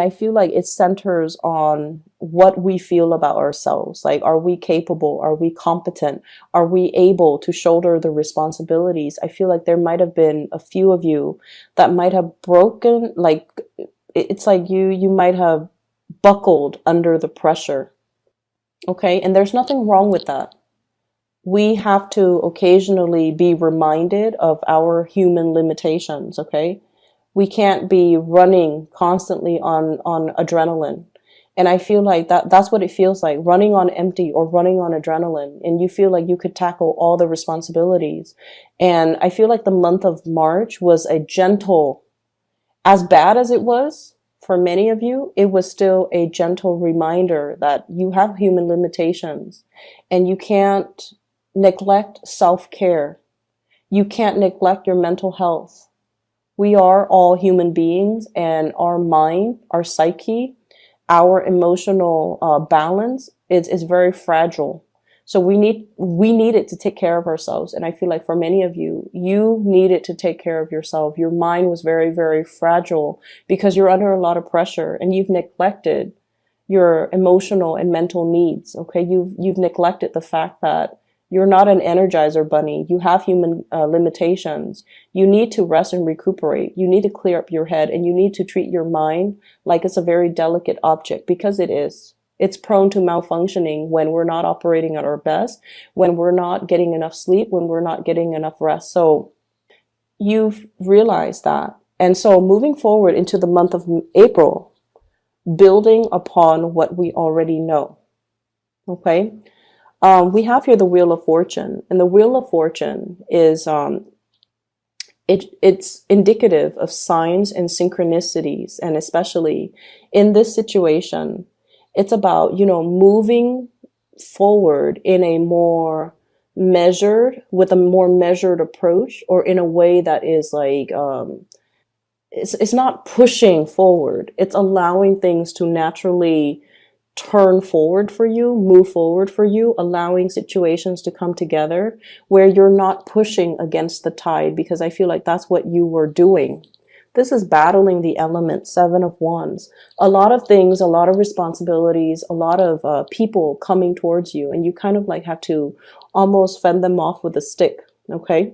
I feel like it centers on what we feel about ourselves. Like, are we capable? Are we competent? Are we able to shoulder the responsibilities? I feel like there might have been a few of you that might have broken, like, it's like you might have buckled under the pressure. Okay. And there's nothing wrong with that. We have to occasionally be reminded of our human limitations. Okay. We can't be running constantly on adrenaline. And I feel like that's what it feels like, running on empty or running on adrenaline. And you feel like you could tackle all the responsibilities. And I feel like the month of March was a gentle, as bad as it was for many of you, it was still a gentle reminder that you have human limitations and you can't neglect self-care. You can't neglect your mental health. We are all human beings, and our mind, our psyche, our emotional balance is very fragile. So we needed to take care of ourselves. And I feel like for many of you, you needed to take care of yourself. Your mind was very, very fragile because you're under a lot of pressure and you've neglected your emotional and mental needs. Okay. You've neglected the fact that you're not an energizer bunny. You have human limitations. You need to rest and recuperate. You need to clear up your head, and you need to treat your mind like it's a very delicate object, because it is. It's prone to malfunctioning when we're not operating at our best, when we're not getting enough sleep, when we're not getting enough rest. So you've realized that. And so moving forward into the month of April, building upon what we already know. Okay. We have here the Wheel of Fortune, and the Wheel of Fortune is it's indicative of signs and synchronicities, and especially in this situation, it's about, moving forward in a more measured, with a more measured approach, or in a way that is like it's not pushing forward. It's allowing things to naturally turn forward for you, move forward for you, allowing situations to come together where you're not pushing against the tide, because I feel like that's what you were doing. This is battling the element, 7 of Wands. A lot of things, a lot of responsibilities, a lot of people coming towards you, and you kind of like have to almost fend them off with a stick, okay?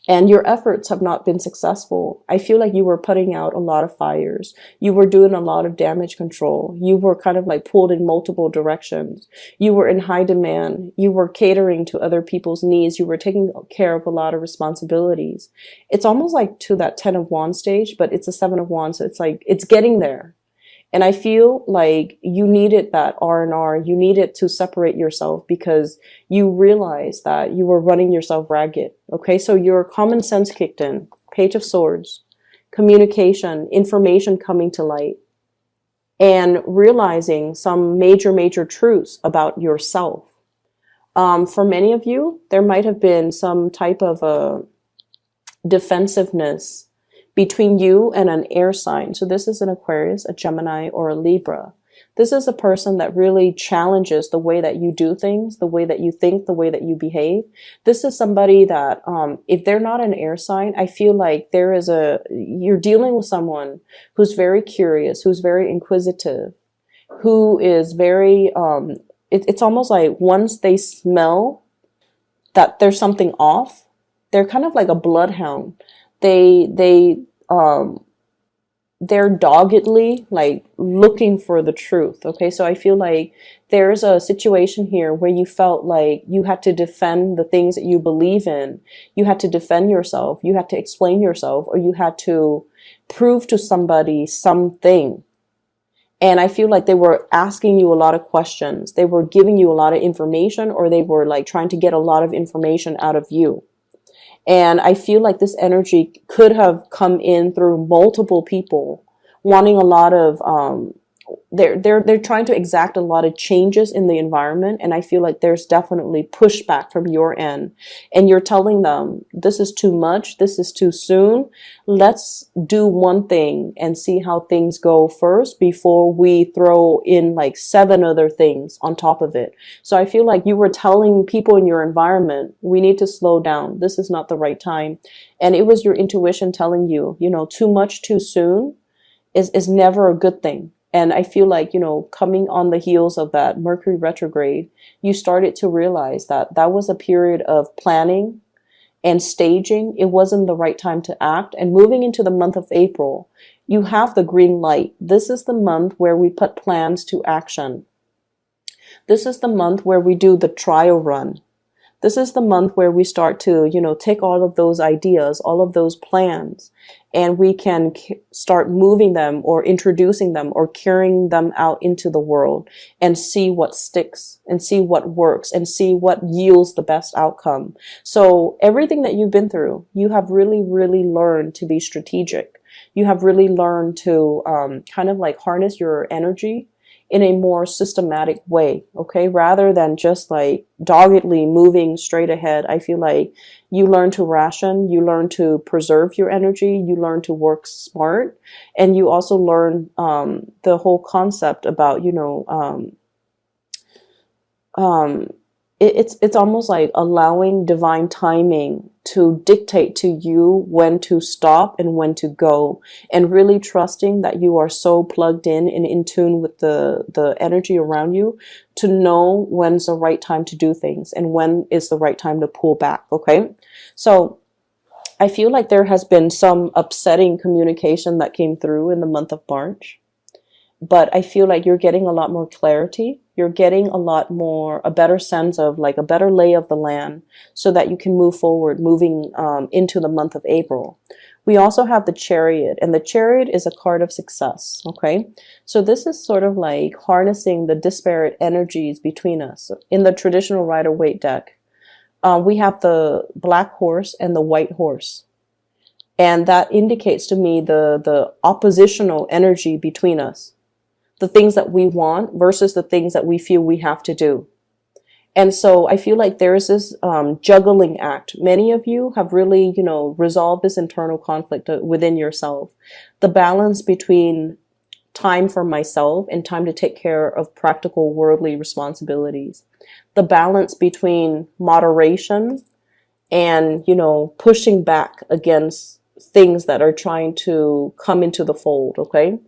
And your efforts have not been successful. I feel like you were putting out a lot of fires. You were doing a lot of damage control. You were kind of like pulled in multiple directions. You were in high demand. You were catering to other people's needs. You were taking care of a lot of responsibilities. It's almost like to that 10 of Wands stage, but it's a 7 of Wands. So it's like, it's getting there. And I feel like you needed that R&R. You needed to separate yourself because you realized that you were running yourself ragged. Okay, so your common sense kicked in. Page of Swords, communication, information coming to light, and realizing some major, major truths about yourself. For many of you, there might have been some type of a defensiveness between you and an air sign. So this is an Aquarius, a Gemini, or a Libra. This is a person that really challenges the way that you do things, the way that you think, the way that you behave. This is somebody that, if they're not an air sign, I feel like you're dealing with someone who's very curious, who's very inquisitive, who is very, it's almost like once they smell that there's something off, they're kind of like a bloodhound. They're doggedly like looking for the truth. Okay. So I feel like there's a situation here where you felt like you had to defend the things that you believe in. You had to defend yourself. You had to explain yourself, or you had to prove to somebody something. And I feel like they were asking you a lot of questions. They were giving you a lot of information, or they were like trying to get a lot of information out of you. And I feel like this energy could have come in through multiple people wanting a lot of, they're trying to exact a lot of changes in the environment. And I feel like there's definitely pushback from your end. And you're telling them, this is too much. This is too soon. Let's do one thing and see how things go first before we throw in like 7 other things on top of it. So I feel like you were telling people in your environment, we need to slow down. This is not the right time. And it was your intuition telling you, too much too soon. is never a good thing. And I feel like, coming on the heels of that Mercury retrograde, you started to realize that that was a period of planning and staging. It wasn't the right time to act. And moving into the month of April, you have the green light. This is the month where we put plans to action. This is the month where we do the trial run. This is the month where we start to, take all of those ideas, all of those plans, and we can start moving them or introducing them or carrying them out into the world and see what sticks and see what works and see what yields the best outcome. So everything that you've been through, you have really, really learned to be strategic. You have really learned to kind of like harness your energy in a more systematic way, okay? Rather than just like doggedly moving straight ahead. I feel like you learn to ration, you learn to preserve your energy, you learn to work smart, and you also learn the whole concept about, it's almost like allowing divine timing to dictate to you when to stop and when to go, and really trusting that you are so plugged in and in tune with the energy around you to know when's the right time to do things and when is the right time to pull back. Okay. So I feel like there has been some upsetting communication that came through in the month of March, but I feel like you're getting a lot more clarity. You're getting a better sense of like a better lay of the land so that you can move forward, moving into the month of April. We also have the Chariot, and the Chariot is a card of success. Okay. So this is sort of like harnessing the disparate energies between us. In the traditional Rider-Waite deck, we have the black horse and the white horse. And that indicates to me the oppositional energy between us. The things that we want versus the things that we feel we have to do. And so I feel like there is this juggling act. Many of you have really, resolved this internal conflict within yourself. The balance between time for myself and time to take care of practical worldly responsibilities. The balance between moderation and, pushing back against things that are trying to come into the fold, okay?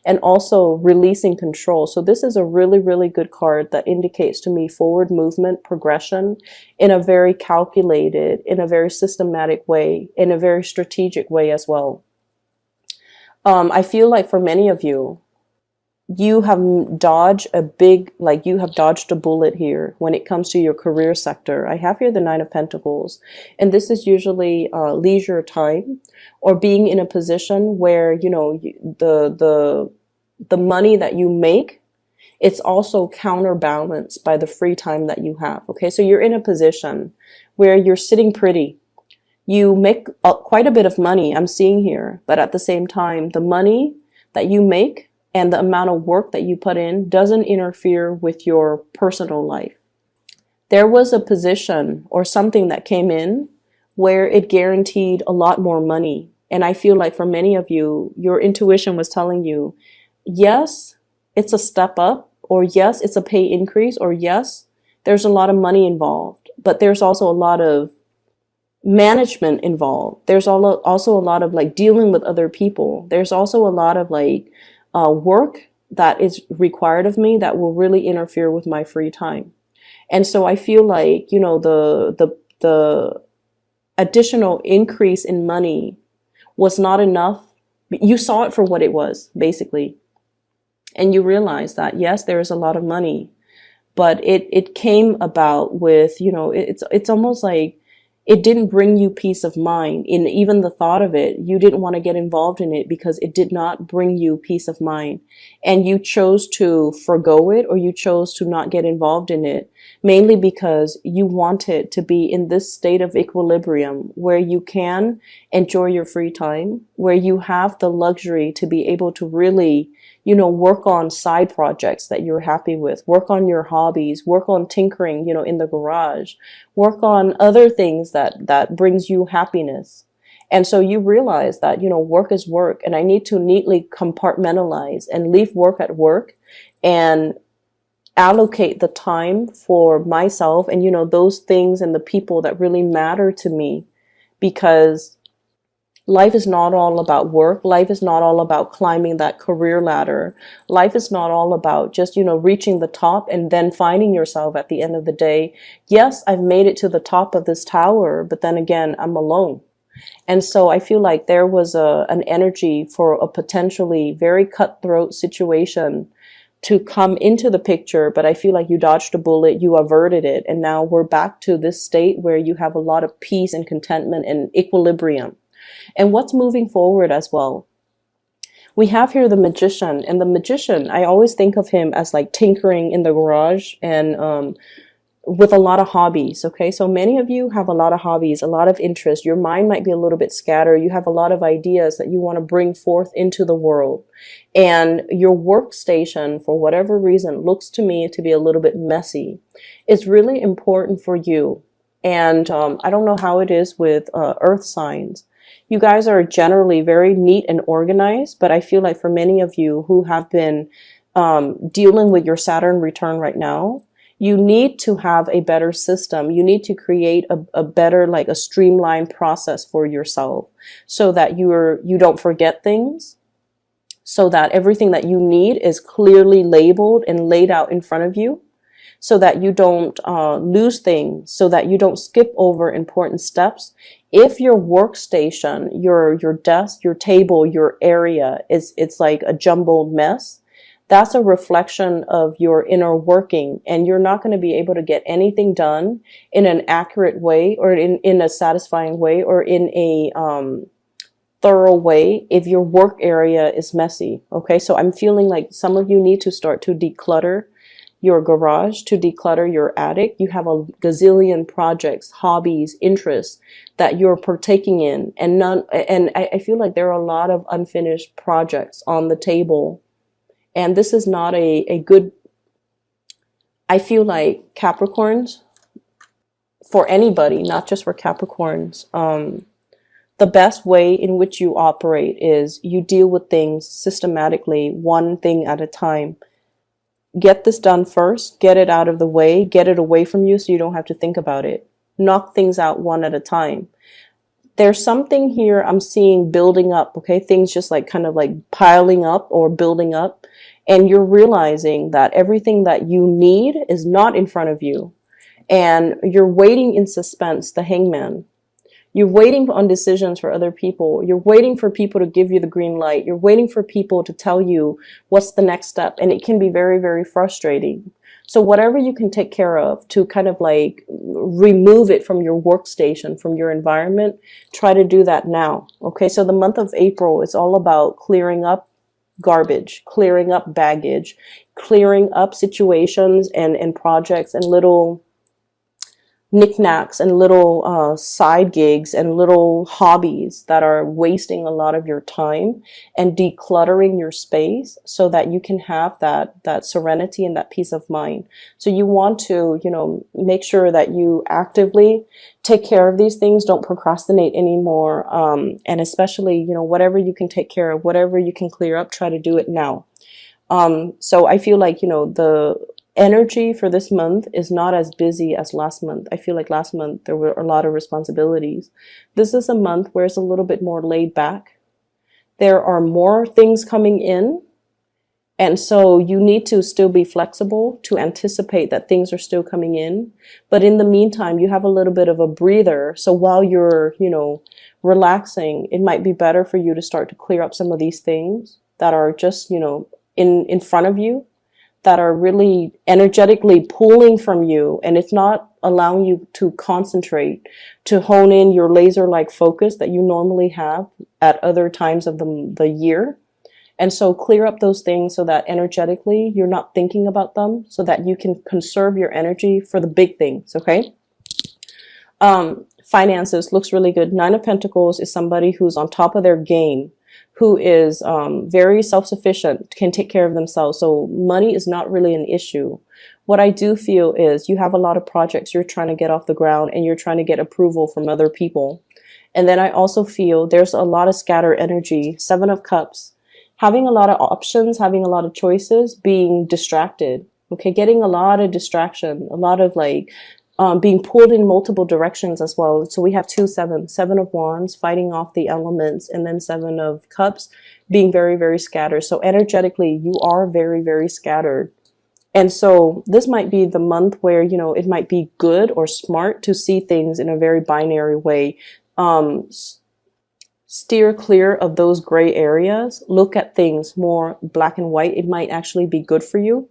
And also releasing control. So this is a really, really good card that indicates to me forward movement, progression in a very calculated, in a very systematic way, in a very strategic way as well. I feel like for many of you, you have dodged a bullet here when it comes to your career sector. I have here the Nine of Pentacles, and this is usually leisure time or being in a position where, the money that you make, it's also counterbalanced by the free time that you have. Okay. So you're in a position where you're sitting pretty. You make quite a bit of money, I'm seeing here, but at the same time, the money that you make and the amount of work that you put in doesn't interfere with your personal life. There was a position or something that came in where it guaranteed a lot more money. And I feel like for many of you, your intuition was telling you, yes, it's a step up, or yes, it's a pay increase, or yes, there's a lot of money involved, but there's also a lot of management involved. There's also a lot of like dealing with other people. There's also a lot of like work that is required of me that will really interfere with my free time. And so I feel like, the additional increase in money was not enough. You saw it for what it was, basically. And you realize that, yes, there is a lot of money, but it came about with, it's almost like it didn't bring you peace of mind. In even the thought of it, you didn't want to get involved in it because it did not bring you peace of mind. And you chose to forgo it, or you chose to not get involved in it, mainly because you wanted to be in this state of equilibrium where you can enjoy your free time, where you have the luxury to be able to really, work on side projects that you're happy with, work on your hobbies, work on tinkering, in the garage, work on other things that brings you happiness. And so you realize that, work is work, and I need to neatly compartmentalize and leave work at work and allocate the time for myself and, those things and the people that really matter to me, because Life is not all about work. Life is not all about climbing that career ladder. Life is not all about just, reaching the top and then finding yourself at the end of the day. Yes, I've made it to the top of this tower, but then again, I'm alone. And so I feel like there was an energy for a potentially very cutthroat situation to come into the picture, but I feel like you dodged a bullet, you averted it, and now we're back to this state where you have a lot of peace and contentment and equilibrium. And what's moving forward as well? We have here the magician, and the magician, I always think of him as like tinkering in the garage and with a lot of hobbies. Okay, so many of you have a lot of hobbies, a lot of interest. Your mind might be a little bit scattered. You have a lot of ideas that you want to bring forth into the world, and your workstation, for whatever reason, looks to me to be a little bit messy. It's really important for you, and I don't know how it is with earth signs. You guys are generally very neat and organized, but I feel like for many of you who have been dealing with your Saturn return right now, you need to have a better system. You need to create a better, like a streamlined process for yourself so that you don't forget things, so that everything that you need is clearly labeled and laid out in front of you, so that you don't lose things, so that you don't skip over important steps. If your workstation, your desk, your table, your area it's like a jumbled mess, that's a reflection of your inner working, and you're not going to be able to get anything done in an accurate way or in a satisfying way or in a thorough way if your work area is messy. Okay, so I'm feeling like some of you need to start to declutter your garage, to declutter your attic. You have a gazillion projects, hobbies, interests that you're partaking in, and I feel like there are a lot of unfinished projects on the table. And this is not a good, I feel like Capricorns, for anybody, not just for Capricorns, the best way in which you operate is you deal with things systematically, one thing at a time. Get this done first, get it out of the way, get it away from you so you don't have to think about it. Knock things out one at a time. There's something here I'm seeing building up, okay? Things just like kind of like piling up or building up. And you're realizing that everything that you need is not in front of you. And you're waiting in suspense, the hangman. You're waiting on decisions for other people. You're waiting for people to give you the green light. You're waiting for people to tell you what's the next step. And it can be very, very frustrating. So whatever you can take care of to kind of like remove it from your workstation, from your environment, try to do that now. Okay, so the month of April is all about clearing up garbage, clearing up baggage, clearing up situations and projects and little knickknacks and little side gigs and little hobbies that are wasting a lot of your time, and decluttering your space so that you can have that serenity and that peace of mind. So you want to, make sure that you actively take care of these things. Don't procrastinate anymore. And especially, whatever you can take care of, whatever you can clear up, try to do it now. So I feel like, the energy for this month is not as busy as last month. I feel like last month there were a lot of responsibilities. This is a month where it's a little bit more laid back. There are more things coming in. And so you need to still be flexible to anticipate that things are still coming in. But in the meantime, you have a little bit of a breather. So while you're, relaxing, it might be better for you to start to clear up some of these things that are just, in front of you, that are really energetically pulling from you, and it's not allowing you to concentrate, to hone in your laser-like focus that you normally have at other times of the year. And so clear up those things so that energetically you're not thinking about them, so that you can conserve your energy for the big things, okay? Finances looks really good. 9 of Pentacles is somebody who's on top of their game, who is very self-sufficient, can take care of themselves. So money is not really an issue. What I do feel is you have a lot of projects you're trying to get off the ground, and you're trying to get approval from other people. And then I also feel there's a lot of scattered energy. 7 of Cups, having a lot of options, having a lot of choices, being distracted. Okay, getting a lot of distraction, a lot of like being pulled in multiple directions as well. So we have two sevens, seven of wands fighting off the elements, and then seven of cups being very, very scattered. So energetically, you are very, very scattered. And so this might be the month where, you know, it might be good or smart to see things in a very binary way. Steer clear of those gray areas. Look at things more black and white. It might actually be good for you.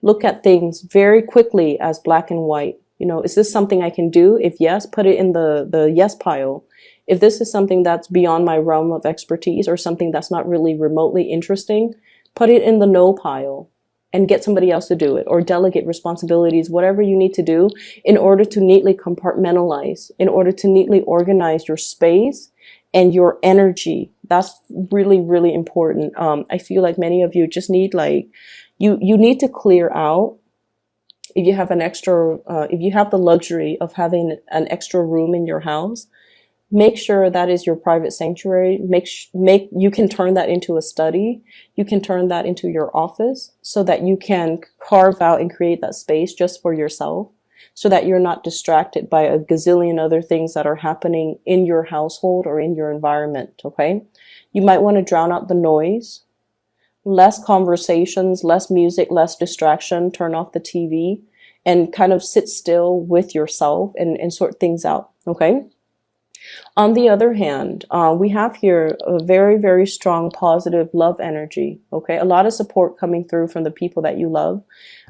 Look at things very quickly as black and white. You know, is this something I can do? If yes, put it in the yes pile. If this is something that's beyond my realm of expertise or something that's not really remotely interesting, put it in the no pile and get somebody else to do it, or delegate responsibilities, whatever you need to do in order to neatly compartmentalize, in order to neatly organize your space and your energy. That's really, really important. I feel like many of you just need like, you need to clear out. If you have an extra, if you have the luxury of having an extra room in your house, make sure that is your private sanctuary. You can turn that into a study. You can turn that into your office so that you can carve out and create that space just for yourself, so that you're not distracted by a gazillion other things that are happening in your household or in your environment. Okay. You might want to drown out the noise. Less conversations, less music, less distraction. Turn off the TV and kind of sit still with yourself and sort things out. Okay. On the other hand, we have here a very, very strong positive love energy. Okay. A lot of support coming through from the people that you love.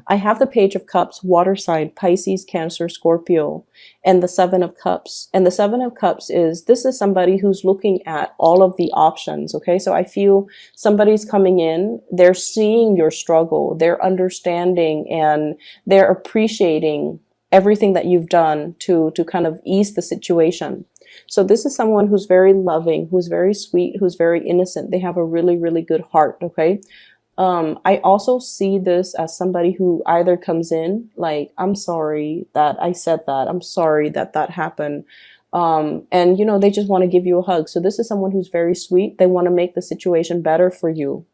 I have the Page of Cups, water sign, Pisces, Cancer, Scorpio, and the Seven of Cups. And the Seven of Cups this is somebody who's looking at all of the options. Okay. So I feel somebody's coming in, they're seeing your struggle, they're understanding, and they're appreciating everything that you've done to kind of ease the situation. So this is someone who's very loving, who's very sweet, who's very innocent. They have a really, really good heart. Okay. I also see this as somebody who either comes in like, I'm sorry that I said that. I'm sorry that that happened. And, you know, they just want to give you a hug. So this is someone who's very sweet. They want to make the situation better for you.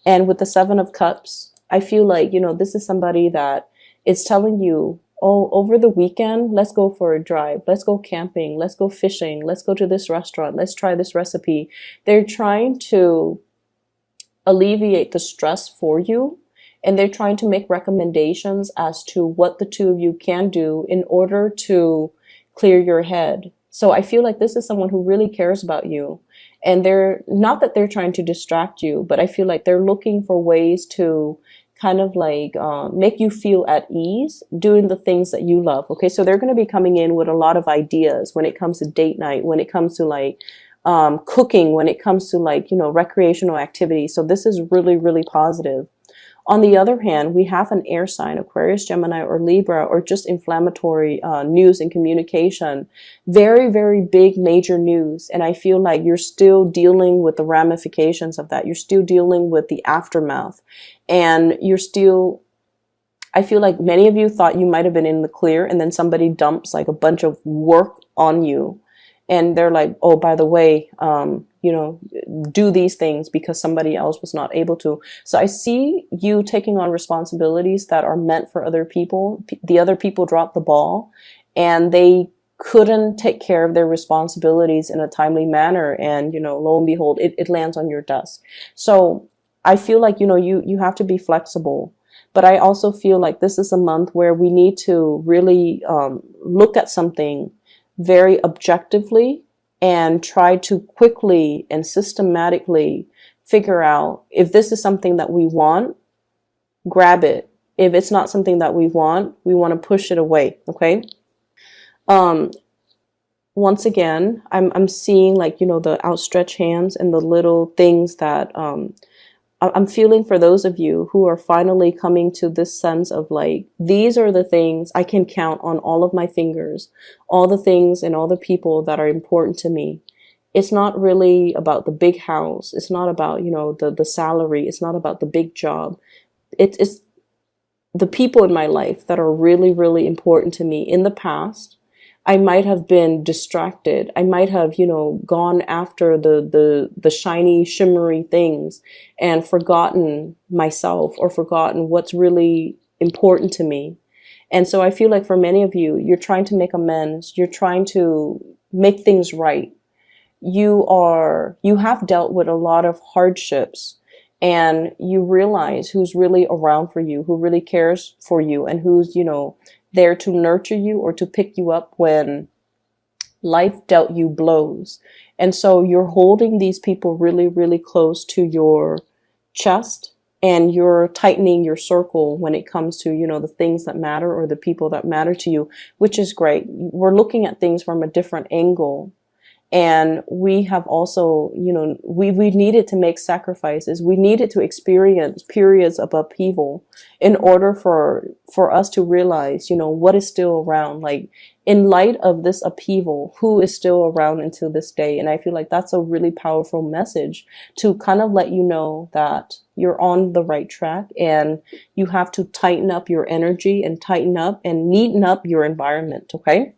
And with the Seven of Cups, I feel like, you know, this is somebody that is telling you, oh, over the weekend, let's go for a drive. Let's go camping. Let's go fishing. Let's go to this restaurant. Let's try this recipe. They're trying to alleviate the stress for you, and they're trying to make recommendations as to what the two of you can do in order to clear your head. So I feel like this is someone who really cares about you, and they're not that they're trying to distract you, but I feel like they're looking for ways to kind of like make you feel at ease doing the things that you love. Okay, so they're going to be coming in with a lot of ideas when it comes to date night, when it comes to like cooking, when it comes to like, you know, recreational activities. So this is really, really positive. On the other hand, we have an air sign, Aquarius, Gemini, or Libra, or just inflammatory news and communication. Very, very big, major news. And I feel like you're still dealing with the ramifications of that. You're still dealing with the aftermath. And you're still, I feel like many of you thought you might have been in the clear, and then somebody dumps like a bunch of work on you. And they're like, oh, by the way, you know, do these things because somebody else was not able to. So I see you taking on responsibilities that are meant for other people. The other people dropped the ball and they couldn't take care of their responsibilities in a timely manner. And, you know, lo and behold, it lands on your desk. So I feel like, you know, you have to be flexible. But I also feel like this is a month where we need to really look at something very objectively and try to quickly and systematically figure out if this is something that we want, grab it. If it's not something that we want to push it away. Okay. Once again, I'm seeing like, you know, the outstretched hands and the little things that, I'm feeling for those of you who are finally coming to this sense of like, these are the things I can count on all of my fingers, all the things and all the people that are important to me. It's not really about the big house. It's not about, you know, the salary. It's not about the big job. It's the people in my life that are really, really important to me. In the past, I might have been distracted. I might have, you know, gone after the shiny, shimmery things and forgotten myself or forgotten what's really important to me. And so I feel like for many of you, you're trying to make amends, you're trying to make things right. You have dealt with a lot of hardships, and you realize who's really around for you, who really cares for you, and who's, there to nurture you or to pick you up when life dealt you blows. And so you're holding these people really, really close to your chest, and you're tightening your circle when it comes to, the things that matter or the people that matter to you, which is great. We're looking at things from a different angle. And we have also, we needed to make sacrifices. We needed to experience periods of upheaval in order for us to realize, what is still around. Like, in light of this upheaval, who is still around until this day? And I feel like that's a really powerful message to kind of let you know that you're on the right track, and you have to tighten up your energy and tighten up and neaten up your environment. Okay.